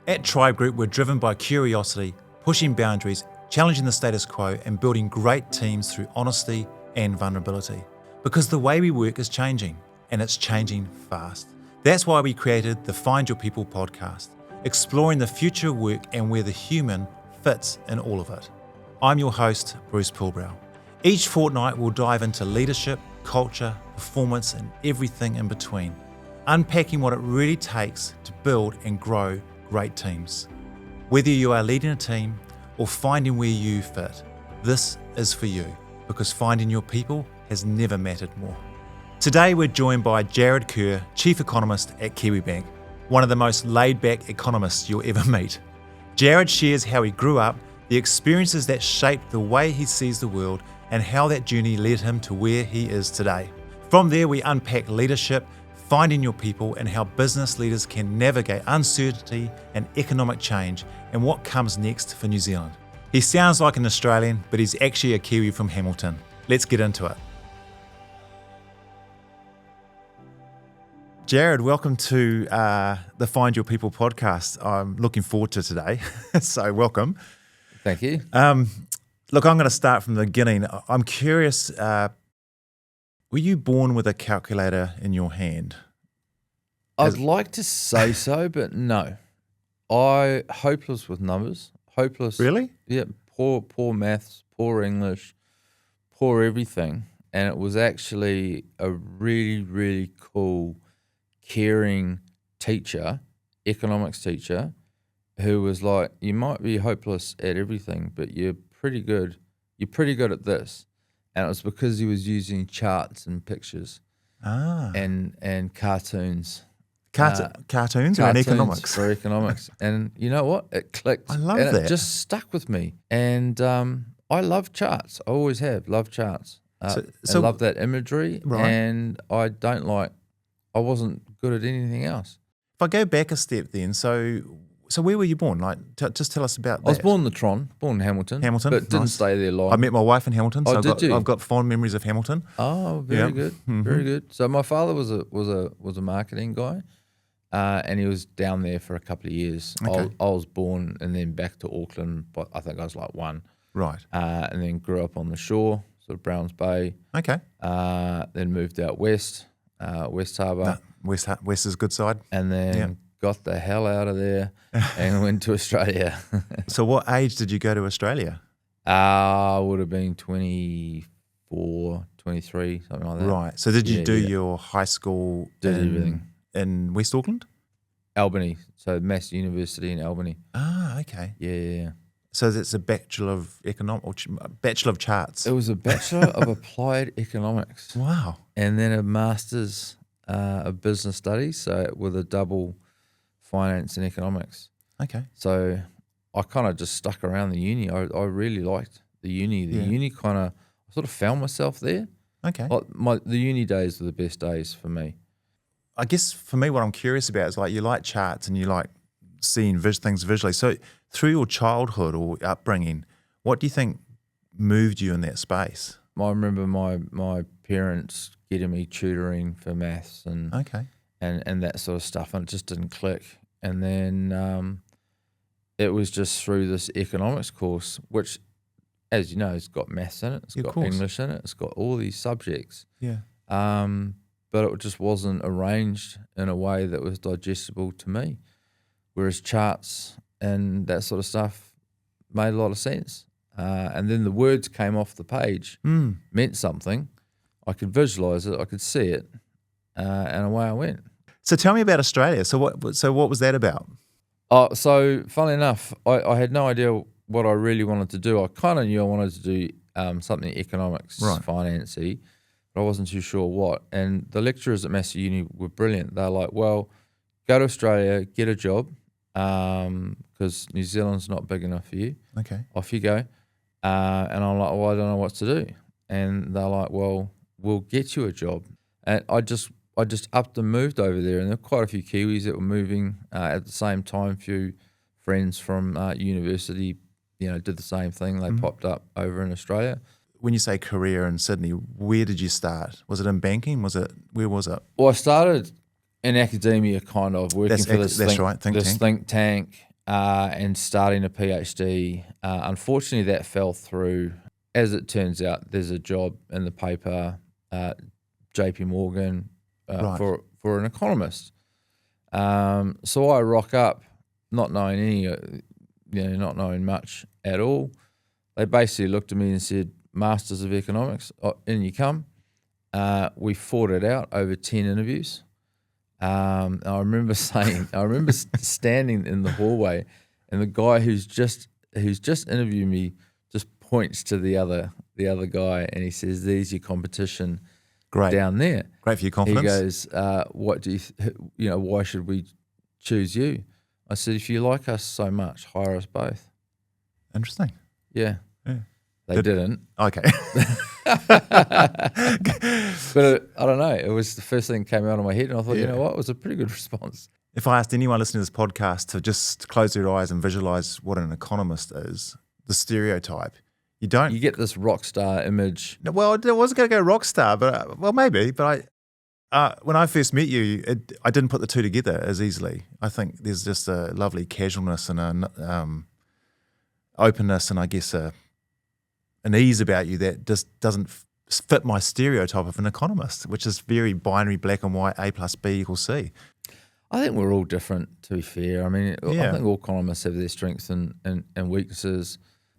At Tribe Group, we're driven by curiosity, pushing boundaries, challenging the status quo, and building great teams through honesty and vulnerability. Because the way we work is changing, and it's changing fast. That's why we created the Find Your People podcast, exploring the future of work and where the human fits in all of it. I'm your host, Bruce Pulbrow. Each fortnight, we'll dive into leadership, culture, performance, and everything in between, unpacking what it really takes to build and grow great teams. Whether you are leading a team or finding where you fit, this is for you, because finding your people has never mattered more. Today we're joined by Jarrod Kerr, Chief Economist at Kiwibank, one of the most laid-back economists you'll ever meet. Jarrod shares how he grew up, the experiences that shaped the way he sees the world, and how that journey led him to where he is today. From there we unpack leadership, finding your people, and how business leaders can navigate uncertainty and economic change, and what comes next for New Zealand. He sounds like an Australian, but he's actually a Kiwi from Hamilton. Let's get into it. Jarrod, welcome to the Find Your People podcast. I'm looking forward to today, so welcome. Thank you. Look, I'm going to start from the beginning. I'm curious, were you born with a calculator in your hand? I'd like to say so, but no. Hopeless with numbers. Hopeless. Really? Yeah, poor maths, poor English, poor everything. And it was actually a really, really cool, caring teacher, economics teacher, who was like, you might be hopeless at everything, but you're pretty good. You're pretty good at this. And it was because he was using charts and pictures and cartoons. Cartoons or in economics? For economics. And you know what? It clicked. I love and that. It just stuck with me. And I love charts. I always have. Love charts. I love that imagery. Right. And I wasn't good at anything else. If I go back a step then, so where were you born? Like, just tell us about that. I was born in the Tron, born in Hamilton. Hamilton, but didn't nice. stay there long. I met my wife in Hamilton, so did you? I've got fond memories of Hamilton. Oh, very good, very good. So my father was a marketing guy, and he was down there for a couple of years. Okay. I was born and then back to Auckland, but I think I was like one. Right. And then grew up on the shore, sort of Browns Bay. Okay. Then moved out west, West Harbour. West is a good side. And then got the hell out of there and went to Australia. So what age did you go to Australia? I would have been 24, 23, something like that. Right. So did you do your high school everything in West Auckland? Albany. So Mass University in Albany. Ah, okay. Yeah. So it's a Bachelor of Bachelor of Charts. It was a Bachelor of Applied Economics. Wow. And then a Master's of Business Studies, so with a double finance and economics. Okay. So I kind of just stuck around the uni. I really liked the uni. The uni kind of, I sort of found myself there. Okay. Like the uni days were the best days for me. I guess for me, what I'm curious about is like you like charts and you like seeing things visually. So through your childhood or upbringing, what do you think moved you in that space? I remember my parents getting me tutoring for maths and that sort of stuff, and it just didn't click. And then it was just through this economics course, which, as you know, it's got maths in it, it's got English in it, it's got all these subjects. Yeah. But it just wasn't arranged in a way that was digestible to me. Whereas charts and that sort of stuff made a lot of sense. And then the words came off the page, meant something. I could visualise it, I could see it, and away I went. So tell me about Australia. So what was that about? So funnily enough, I had no idea what I really wanted to do. I kind of knew I wanted to do something economics, finance-y, but I wasn't too sure what. And the lecturers at Massey Uni were brilliant. They're like, well, go to Australia, get a job, because New Zealand's not big enough for you. Okay. Off you go. And I'm like, well, I don't know what to do. And they're like, well, we'll get you a job. And I just upped and moved over there. And there were quite a few Kiwis that were moving at the same time. A few friends from university, did the same thing. They popped up over in Australia. When you say career in Sydney, where did you start? Was it in banking? Where was it? Well, I started in academia, kind of working for this think tank. and starting a PhD. Unfortunately, that fell through. As it turns out, there's a job in the paper, JP Morgan, Right. for an economist. So I rock up, not knowing not knowing much at all. They basically looked at me and said, Masters of Economics, in you come. We fought it out over 10 interviews. I remember standing in the hallway, and the guy who's just interviewed me just points to the other guy, and he says, "There's your competition Great. down there." Great for your confidence. He goes, "What do you why should we choose you?" I said, "If you like us so much, hire us both." Interesting. Yeah. Yeah. They didn't. Okay. But I don't know. It was the first thing that came out of my head, and I thought, you know what, it was a pretty good response. If I asked anyone listening to this podcast to just close their eyes and visualize what an economist is, the stereotype, you get this rock star image. No, well, I wasn't going to go rock star, but maybe. But when I first met you, I didn't put the two together as easily. I think there's just a lovely casualness and an openness, and I guess an ease about you that just doesn't fit my stereotype of an economist, which is very binary, black and white, A plus B equals C. I think we're all different, to be fair. I mean, I think all economists have their strengths and weaknesses.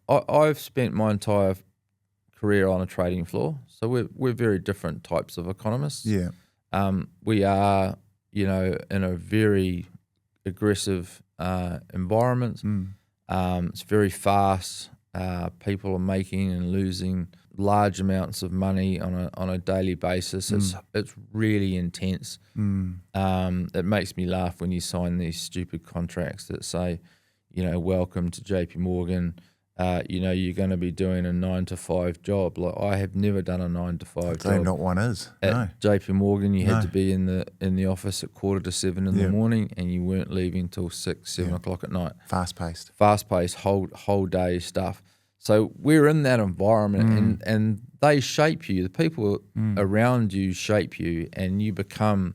I've spent my entire career on a trading floor, so we're very different types of economists. Yeah. We are, in a very aggressive environment. It's very fast. People are making and losing large amounts of money on a daily basis. It's really intense. It makes me laugh when you sign these stupid contracts that say, welcome to JP Morgan. You're going to be doing a 9-to-5 job. Like, I have never done a 9-to-5 job. Not one is. At JP Morgan, you had to be in the office at 6:45 in the morning, and you weren't leaving till 7 o'clock at night. Fast paced, whole day stuff. So we're in that environment, and they shape you. The people around you shape you, and you become,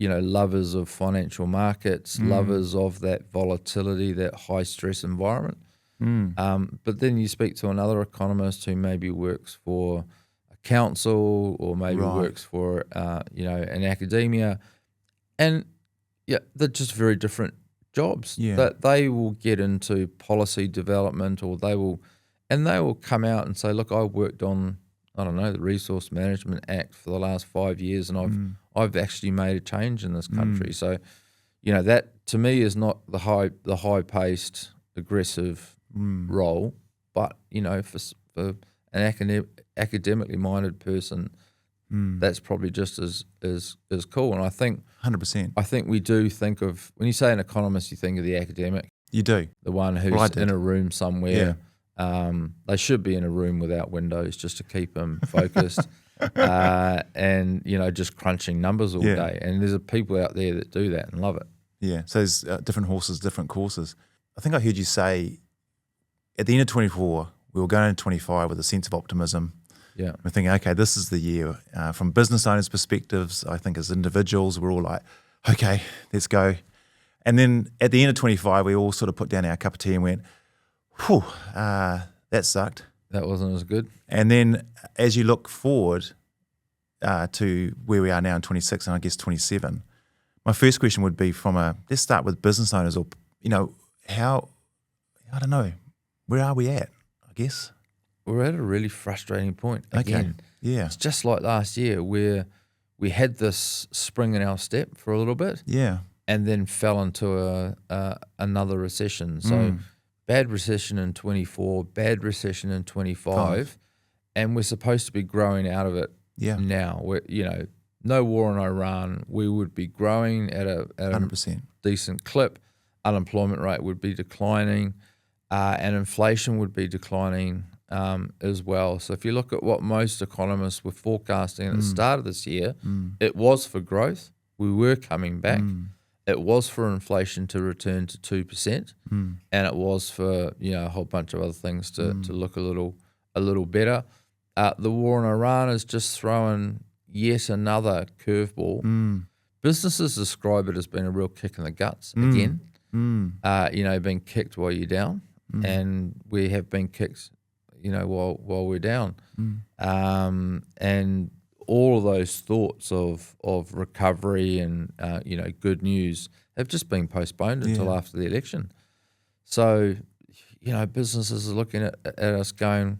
lovers of financial markets, lovers of that volatility, that high stress environment. But then you speak to another economist who maybe works for a council or maybe works for an academia, and they're just very different jobs. That they will get into policy development, or they will come out and say, look, I worked on, I don't know, the Resource Management Act for the last 5 years, and I've actually made a change in this country. So, that to me is not the high paced, aggressive role, but for an academically minded person, that's probably just as cool. And I think 100%. I think we do think of, when you say an economist, you think of the academic. You do. The one who's in a room somewhere. They should be in a room without windows just to keep them focused, and just crunching numbers all day. And there's people out there that do that and love it. Yeah. So there's different horses, different courses. I think I heard you say at the end of 24, we were going into 25 with a sense of optimism. Yeah. We're thinking, okay, this is the year. From business owners' perspectives, I think as individuals, we're all like, okay, let's go. And then at the end of 25, we all sort of put down our cup of tea and went, whew, that sucked. That wasn't as good. And then as you look forward to where we are now in 26 and I guess 27, my first question would be let's start with business owners, or, how, I don't know, where are we at, I guess? We're at a really frustrating point again. Okay. Yeah. It's just like last year, where we had this spring in our step for a little bit. Yeah. And then fell into another recession. So bad recession in 24, bad recession in 25, and we're supposed to be growing out of it now. We're, no war in Iran, we would be growing at a 100%. decent clip. Unemployment rate would be declining, and inflation would be declining as well. So if you look at what most economists were forecasting at the start of this year, it was for growth. We were coming back. It was for inflation to return to 2%, and it was for a whole bunch of other things to look a little better. The war in Iran is just throwing yet another curveball. Businesses describe it as being a real kick in the guts again. Being kicked while you're down, and we have been kicked, while we're down, and all of those thoughts of recovery and good news have just been postponed until after the election. So, businesses are looking at us going,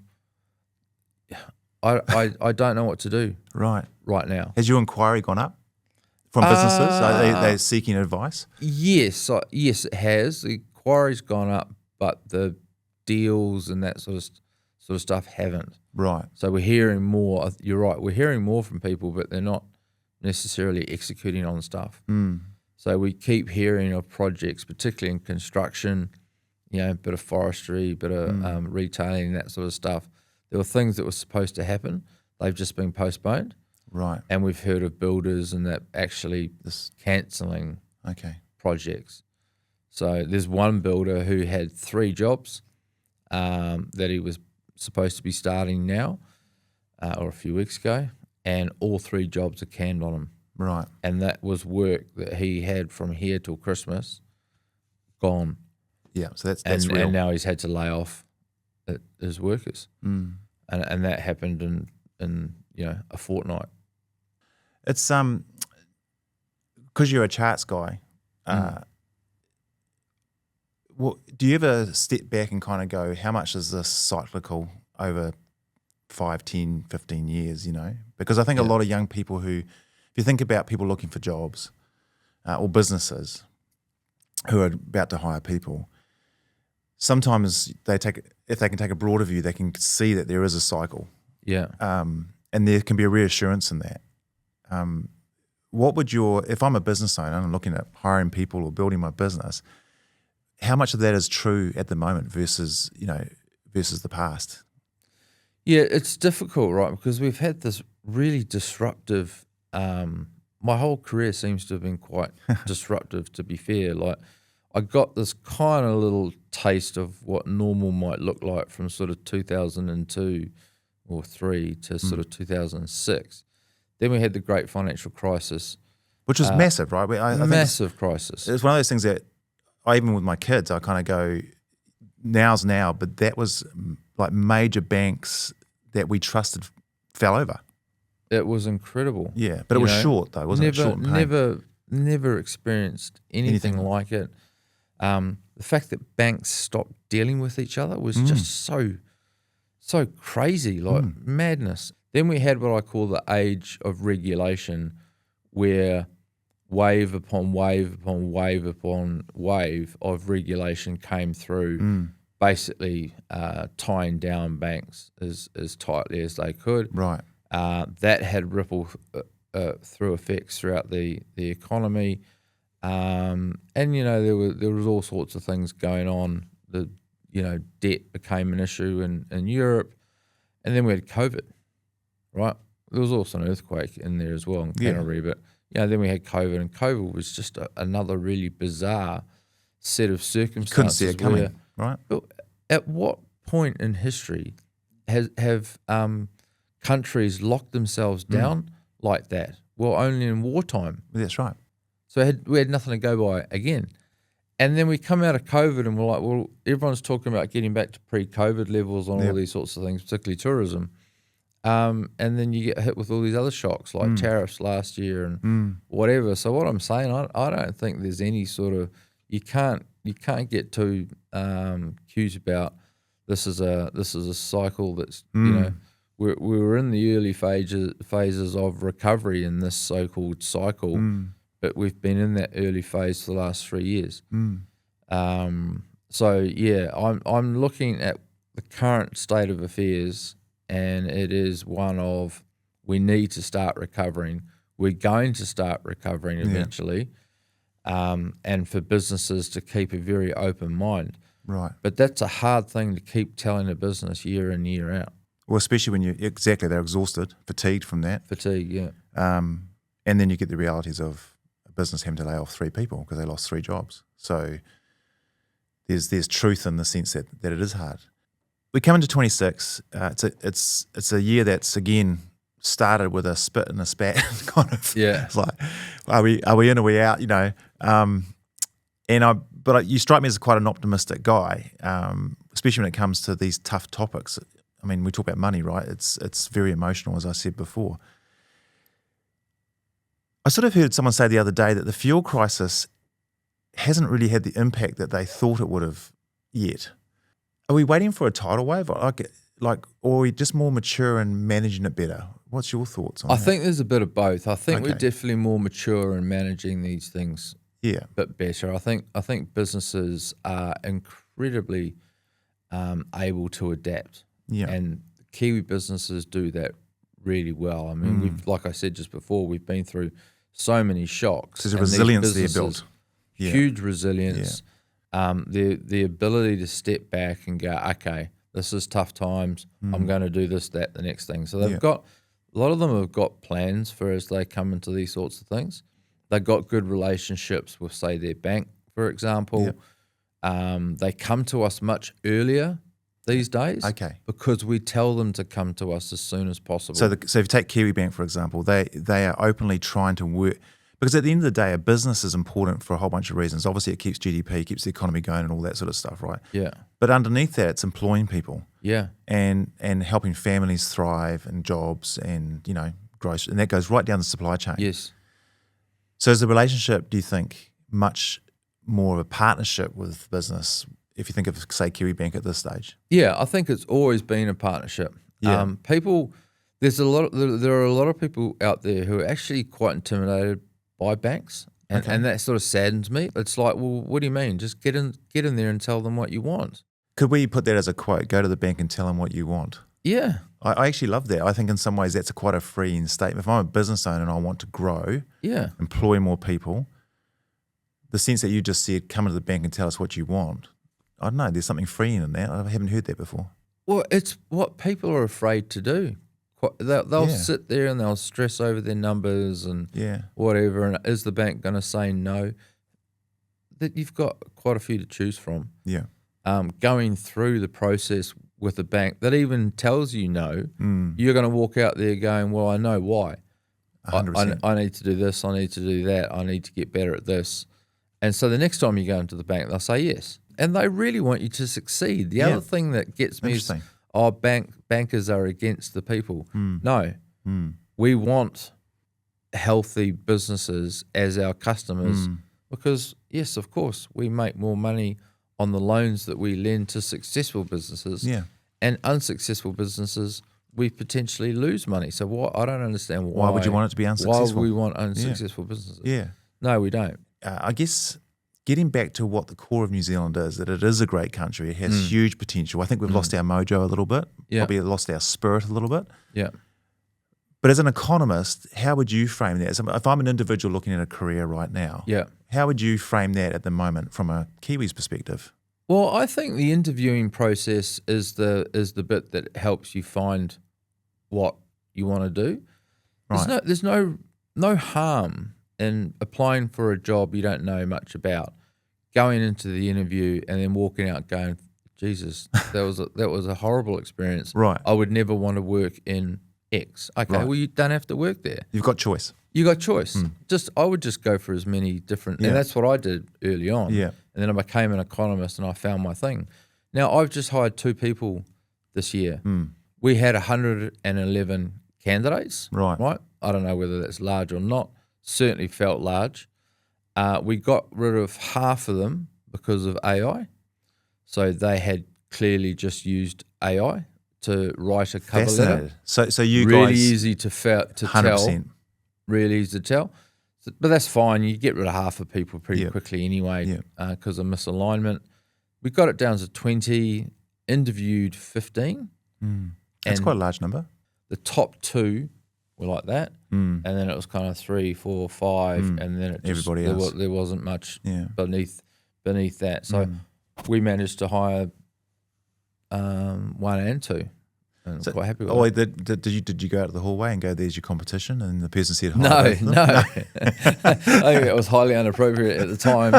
I don't know what to do right now. Has your inquiry gone up from businesses? Are they seeking advice? Yes, it has. The inquiry's gone up, but the deals and that sort of stuff haven't. Right. So we're hearing more. You're right. We're hearing more from people, but they're not necessarily executing on stuff. So we keep hearing of projects, particularly in construction, a bit of forestry, bit of retailing, that sort of stuff. There were things that were supposed to happen. They've just been postponed. Right. And we've heard of builders and that actually cancelling projects. So there's one builder who had 3 jobs that he was supposed to be starting now or a few weeks ago, and all 3 jobs are canned on him. Right. And that was work that he had from here till Christmas gone. Yeah, so that's real. And now he's had to lay off his workers. And that happened in a fortnight. It's because you're a charts guy. Well, do you ever step back and kind of go, how much is this cyclical over 5, 10, 15 years, Because I think a lot of young people who, if you think about people looking for jobs or businesses who are about to hire people, sometimes if they can take a broader view, they can see that there is a cycle. Yeah. And there can be a reassurance in that. If I'm a business owner and I'm looking at hiring people or building my business, how much of that is true at the moment versus the past? Yeah, it's difficult, right? Because we've had this really disruptive. My whole career seems to have been quite disruptive, to be fair. Like, I got this kind of little taste of what normal might look like from sort of 2002 or 3 to sort of 2006. Then we had the great financial crisis. Which was massive, right? I think massive crisis. It's one of those things that even with my kids, I kind of go, now's now, but that was like major banks that we trusted fell over. It was incredible. Yeah, but it was short though, wasn't it? Short and pain. Never experienced anything like it. The fact that banks stopped dealing with each other was just so crazy, like madness. Then we had what I call the age of regulation, where wave upon wave upon wave upon wave of regulation came through, basically tying down banks as tightly as they could. Right. That had ripple through effects throughout the economy. And there was all sorts of things going on. Debt became an issue in Europe, and then we had COVID, right? There was also an earthquake in there as well in Canterbury, but then we had COVID, and COVID was just another really bizarre set of circumstances. Couldn't see it coming, right? But at what point in history have countries locked themselves down like that? Well, only in wartime. That's right. So we had nothing to go by again. And then we come out of COVID and we're like, well, everyone's talking about getting back to pre-COVID levels on all these sorts of things, particularly tourism. And then you get hit with all these other shocks like tariffs last year and whatever. So what I'm saying, I don't think there's any sort of, you can't get too cute about this is a cycle that's we were in the early phases of recovery in this so-called cycle. But we've been in that early phase for the last 3 years. So yeah, I'm looking at the current state of affairs, and it is one of we need to start recovering. We're going to start recovering eventually, and for businesses to keep a very open mind. Right. But that's a hard thing to keep telling a business year in, year out. Well, especially when they're exhausted, fatigued from that. Fatigue, yeah. And then you get the realities of business having to lay off 3 people because they lost 3 jobs. So there's truth in the sense that it is hard. We come into 26. It's a year that's again started with a spit and a spat kind of. Yeah. It's like, are we in, are we out? And but you strike me as quite an optimistic guy, especially when it comes to these tough topics. I mean, we talk about money, right? It's very emotional, as I said before. I sort of heard someone say the other day that the fuel crisis hasn't really had the impact that they thought it would have yet. Are we waiting for a tidal wave, or are we just more mature and managing it better? What's your thoughts on that? I think there's a bit of both. I think we're Okay. definitely more mature in managing these things Yeah. a bit better. I think businesses are incredibly able to adapt. Yeah. And Kiwi businesses do that really well. I mean, we've, like I said just before, we've been through so many shocks. There's a and these resilience there businesses, built. Yeah. Huge resilience. The ability to step back and go, okay, this is tough times. I'm going to do this, that, the next thing. So they've got, a lot of them have got plans for as they come into these sorts of things. They've got good relationships with, say, their bank, for example. They come to us much earlier these days, because we tell them to come to us as soon as possible. So if you take Kiwibank, for example, they are openly trying to work, because at the end of the day, a business is important for a whole bunch of reasons. Obviously, it keeps GDP, keeps the economy going and all that sort of stuff, right? Yeah. But underneath that, it's employing people. Yeah. And helping families thrive and jobs and, growth. And that goes right down the supply chain. Yes. So is the relationship, do you think, much more of a partnership with business, if you think of, say, Kiwibank at this stage? Yeah, I think it's always been a partnership. Yeah. There are a lot of people out there who are actually quite intimidated by banks, and that sort of saddens me. It's like, well, what do you mean? Just get in there and tell them what you want. Could we put that as a quote? Go to the bank and tell them what you want. Yeah. I actually love that. I think in some ways that's quite a freeing statement. If I'm a business owner and I want to grow, employ more people, the sense that you just said, come to the bank and tell us what you want, I don't know, there's something freeing in that. I haven't heard that before. Well, it's what people are afraid to do. They'll sit there and they'll stress over their numbers and whatever, and is the bank going to say no? That you've got quite a few to choose from. Yeah. Going through the process with a bank that even tells you no, you're going to walk out there going, well, I know why. 100%. I need to do this, I need to do that, I need to get better at this. And so the next time you go into the bank, they'll say yes. And they really want you to succeed. The other thing that gets me is, bankers are against the people. No. We want healthy businesses as our customers because, yes, of course, we make more money on the loans that we lend to successful businesses. Yeah. And unsuccessful businesses, we potentially lose money. So I don't understand why. Why would you want it to be unsuccessful? Why would we want unsuccessful businesses? Yeah. No, we don't. I guess getting back to what the core of New Zealand is, that it is a great country. It has huge potential. I think we've lost our mojo a little bit. Probably lost our spirit a little bit. Yeah. But as an economist, how would you frame that? So if I'm an individual looking at a career right now, how would you frame that at the moment from a Kiwi's perspective? Well, I think the interviewing process is the bit that helps you find what you want to do. Right. There's no harm in applying for a job you don't know much about, going into the interview and then walking out going, Jesus, that was a horrible experience. Right. I would never want to work in X. Okay, well, you don't have to work there. You've got choice. You got choice. I would just go for as many different, and that's what I did early on. Yeah. And then I became an economist and I found my thing. Now I've just hired 2 people this year. We had 111 candidates. Right. I don't know whether that's large or not. Certainly felt large. We got rid of half of them because of AI. So they had clearly just used AI to write a cover letter. So you really guys easy to 100%. Tell. Really easy to tell. But that's fine. You get rid of half of people pretty quickly anyway because of misalignment. We got it down to 20, interviewed 15. That's quite a large number. The top 2 were like that. And then it was kind of 3, 4, 5, and then it just, everybody else. There wasn't much beneath that. So we managed to hire 1 and 2. And I'm quite happy with that. Did you go out to the hallway and go, there's your competition, and the person said, no. I think it was highly inappropriate at the time.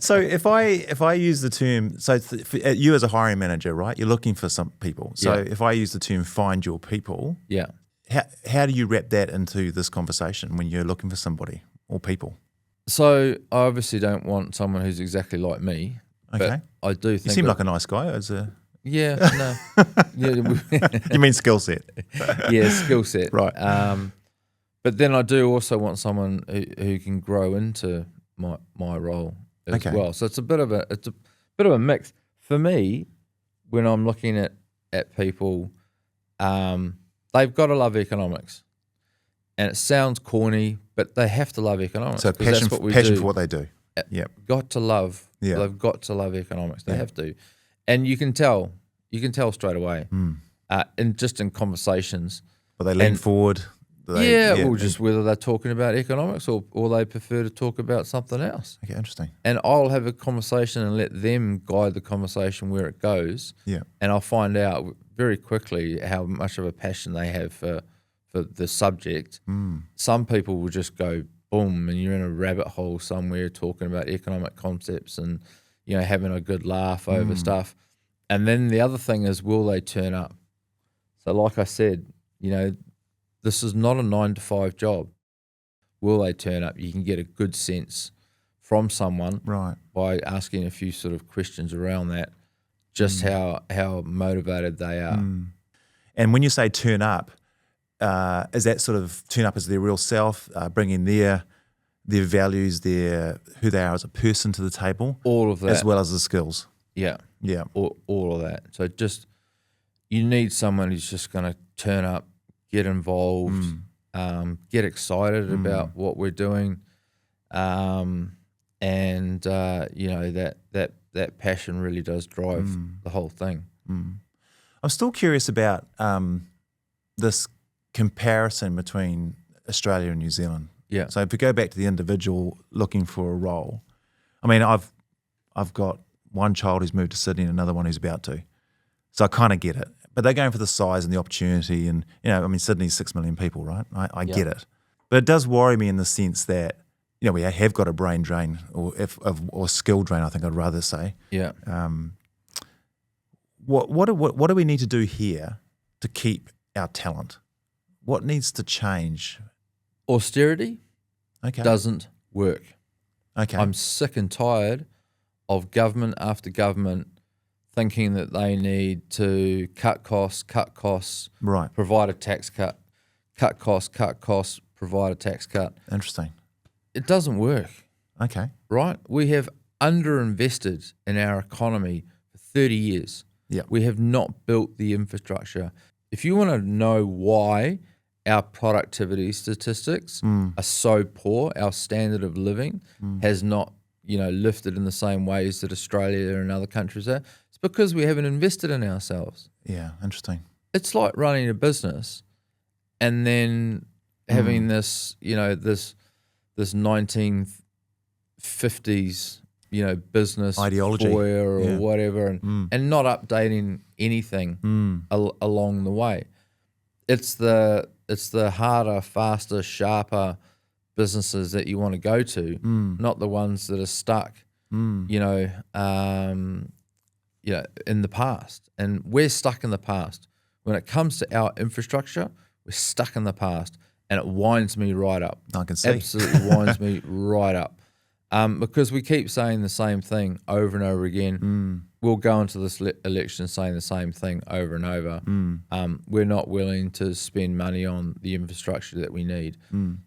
So if I use the term, you as a hiring manager, right, you're looking for some people. So if I use the term find your people, how do you wrap that into this conversation when you're looking for somebody or people? So I obviously don't want someone who's exactly like me. Okay. But I do think You seem like a nice guy. yeah, no, yeah, You mean skill set? yeah, skill set. Right. But then I do also want someone who can grow into my role as Okay. well. So it's a bit of a mix for me. When I'm looking at people, they've got to love economics, and it sounds corny, but they have to love economics. So 'cause passion, that's what we passion do. for what they do. Yep. Got to love. Yeah. They've got to love economics. They Yeah. have to, and you can tell straight away, in conversations. But they lean And- forward. Just whether they're talking about economics or they prefer to talk about something else. Okay, interesting. And I'll have a conversation and let them guide the conversation where it goes. Yeah. And I'll find out very quickly how much of a passion they have for the subject. Some people will just go boom, and you're in a rabbit hole somewhere talking about economic concepts and having a good laugh over stuff. And then the other thing is, will they turn up? So, like I said, this is not a 9-to-5 job. Will they turn up? You can get a good sense from someone by asking a few sort of questions around that, just how motivated they are. And when you say turn up, is that sort of turn up as their real self, bringing their values, who they are as a person to the table? All of that. As well as the skills. Yeah. Yeah. All of that. So you need someone who's just going to turn up, get involved, get excited about what we're doing, and that passion really does drive the whole thing. I'm still curious about this comparison between Australia and New Zealand. Yeah. So if we go back to the individual looking for a role, I mean, I've got one child who's moved to Sydney and another one who's about to. So I kind of get it. But they're going for the size and the opportunity, and Sydney's 6 million people, right? I get it, but it does worry me in the sense that we have got a brain drain or skill drain. I think I'd rather say. Yeah. What do we need to do here to keep our talent? What needs to change? Austerity doesn't work. Okay. I'm sick and tired of government after government thinking that they need to cut costs, right, provide a tax cut, cut costs, provide a tax cut. Interesting. It doesn't work. Okay. Right? We have underinvested in our economy for 30 years. Yeah. We have not built the infrastructure. If you want to know why our productivity statistics are so poor, our standard of living has not, lifted in the same ways that Australia and other countries are, it's because we haven't invested in ourselves. Yeah, interesting. It's like running a business and then having this, this 1950s, business ideology or whatever, and not updating anything along the way. It's the harder, faster, sharper businesses that you want to go to, not the ones that are stuck, in the past. And we're stuck in the past. When it comes to our infrastructure, we're stuck in the past, and it winds me right up. I can see. Absolutely winds me right up. Because we keep saying the same thing over and over again. We'll go into this election saying the same thing over and over. We're not willing to spend money on the infrastructure that we need.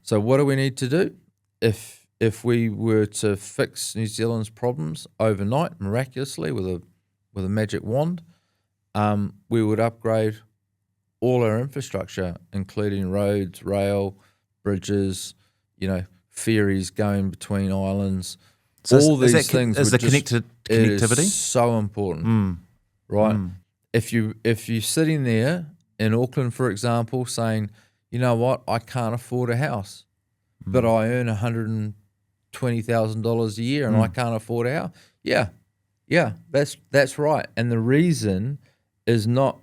So what do we need to do? If we were to fix New Zealand's problems overnight, miraculously, with a magic wand, we would upgrade all our infrastructure, including roads, rail, bridges, ferries going between islands. So all these is things. Is the connectivity? It is so important, right? If you're sitting there in Auckland, for example, saying, you know what, I can't afford a house, but I earn $120,000 a year and I can't afford a house. Yeah, that's right. And the reason is not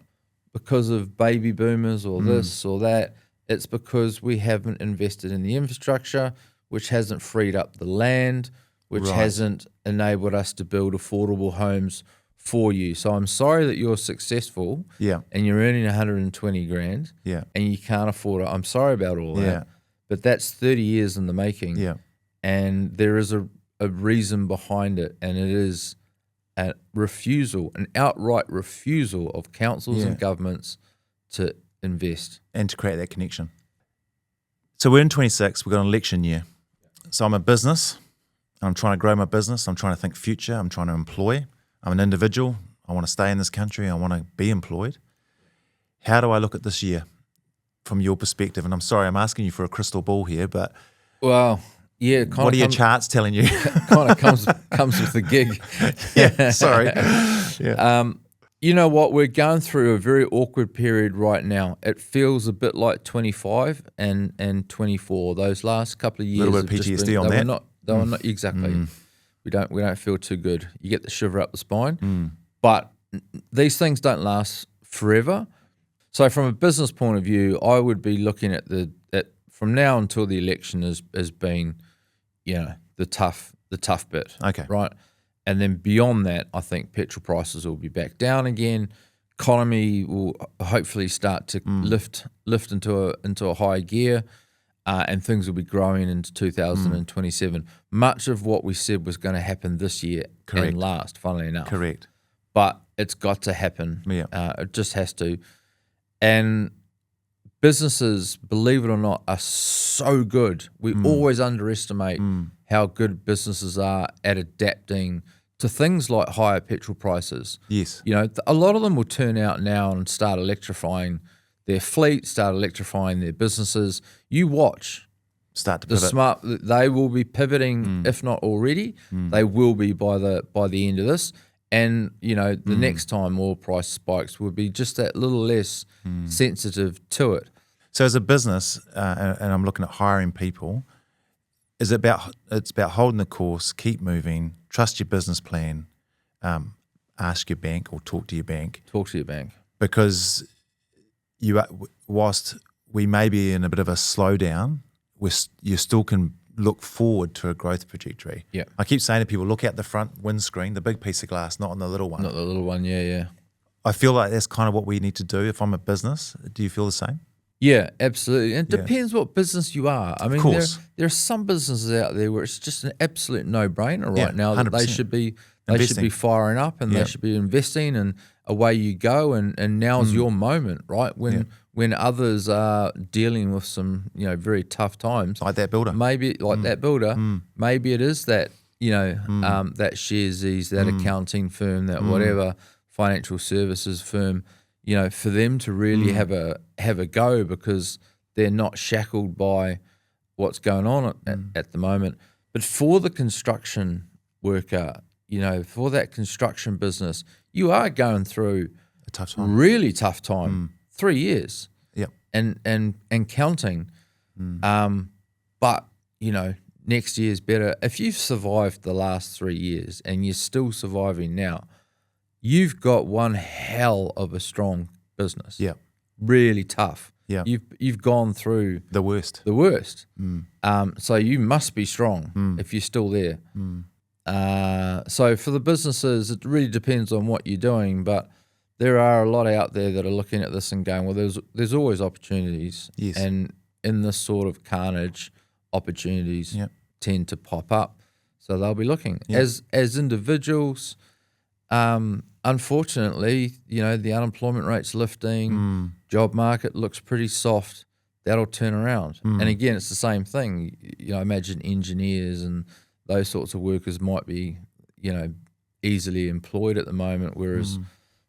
because of baby boomers or this or that. It's because we haven't invested in the infrastructure, which hasn't freed up the land, which hasn't enabled us to build affordable homes for you. So I'm sorry that you're successful and you're earning 120 grand and you can't afford it. I'm sorry about all that. But that's 30 years in the making. and there is a reason behind it, and it is an outright refusal of councils and governments to invest. And to create that connection. So we're in 26, we've got an election year. So I'm a business, I'm trying to grow my business, I'm trying to think future, I'm trying to employ. I'm an individual, I want to stay in this country, I want to be employed. How do I look at this year from your perspective? And I'm sorry, I'm asking you for a crystal ball here, but well, yeah, what are your charts telling you? Kind of comes with the gig. Yeah, sorry. Yeah. You know what? We're going through a very awkward period right now. It feels a bit like 25 and 24. Those last couple of years, a little bit of PTSD on that. They were not exactly. We don't feel too good. You get the shiver up the spine, but these things don't last forever. So from a business point of view, I would be looking at from now until the election as being, the tough bit. Okay. Right. And then beyond that, I think petrol prices will be back down again. Economy will hopefully start to lift into a high gear, and things will be growing into 2027. Much of what we said was going to happen this year and last, funnily enough. Correct. But it's got to happen. Yeah. It just has to. And businesses, believe it or not, are so good. We always underestimate how good businesses are at adapting to things like higher petrol prices. Yes. A lot of them will turn out now and start electrifying their fleet, start electrifying their businesses. You watch. Start to pivot. They will be pivoting, if not already. They will be by the end of this. And, the next time oil price spikes will be just that little less sensitive to it. So as a business, and I'm looking at hiring people, it's about holding the course, keep moving, trust your business plan, ask your bank or talk to your bank. Talk to your bank. Because whilst we may be in a bit of a slowdown, you still can look forward to a growth trajectory. Yeah. I keep saying to people, look out the front windscreen, the big piece of glass, not on the little one. Not the little one, yeah. I feel like that's kind of what we need to do if I'm a business. Do you feel the same? Yeah, absolutely. And it depends what business you are. I mean, there are some businesses out there where it's just an absolute no-brainer right now that 100%. they should be firing up and they should be investing, and away you go. And now's your moment, right? When others are dealing with some very tough times, Like that builder. maybe maybe it is that that Sharesies, that accounting firm, that whatever financial services firm. For them to really have a go, because they're not shackled by what's going on at the moment. But for the construction worker, for that construction business, you are going through A tough time. really tough time. 3 years. Yep. And counting. But next year's better. If you've survived the last 3 years and you're still surviving now, you've got one hell of a strong business. Yeah. Really tough. Yeah. You've gone through The worst. So you must be strong if you're still there. So for the businesses, it really depends on what you're doing, but there are a lot out there that are looking at this and going, well, there's always opportunities. Yes. And in this sort of carnage, opportunities tend to pop up. So they'll be looking. As individuals, unfortunately, the unemployment rate's lifting, job market looks pretty soft. That'll turn around. And again, it's the same thing. Imagine engineers and those sorts of workers might be, easily employed at the moment, whereas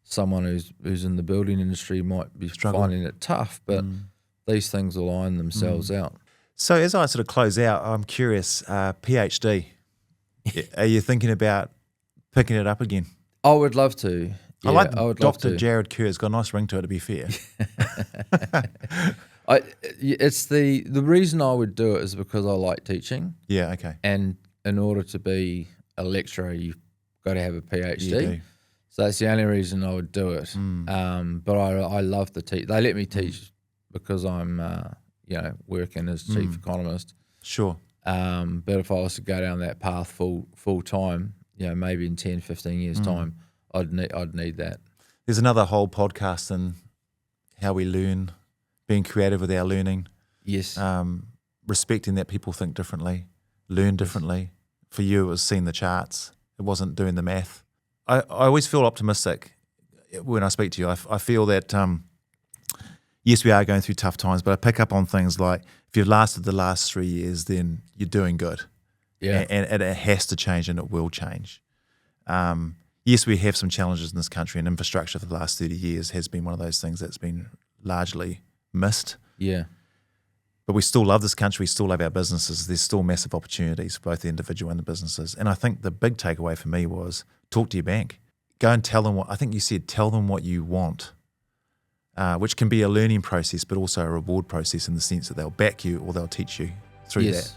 someone who's in the building industry might be finding it tough. But these things will iron themselves out. So as I sort of close out, I'm curious, PhD, are you thinking about picking it up again? I would love to. I like Dr. Jarrod Kerr. It's got a nice ring to it, to be fair. It's the reason I would do it is because I like teaching. Yeah, okay. And in order to be a lecturer, you've got to have a PhD. You do. So that's the only reason I would do it. But I love to teach. They let me teach because I'm, working as chief economist. Sure. But if I was to go down that path full time, maybe in 10, 15 years' time, I'd need that. There's another whole podcast on how we learn, being creative with our learning. Yes. Respecting that people think differently. learn differently. For you, it was seeing the charts. It wasn't doing the math. I always feel optimistic when I speak to you. I feel that, yes, we are going through tough times, but I pick up on things like if you've lasted the last 3 years, then you're doing good. Yeah. And it has to change, and it will change. Yes, we have some challenges in this country, and infrastructure for the last 30 years has been one of those things that's been largely missed. Yeah. But we still love this country. We still love our businesses. There's still massive opportunities for both the individual and the businesses. And I think the big takeaway for me was talk to your bank. Go and tell them what, I think you said, tell them what you want, which can be a learning process, but also a reward process in the sense that they'll back you or they'll teach you through that.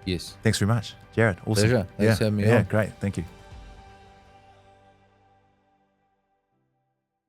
Yes. Thanks very much, Jarrod. Awesome. Pleasure. Thanks for having me on. Yeah, great. Thank you.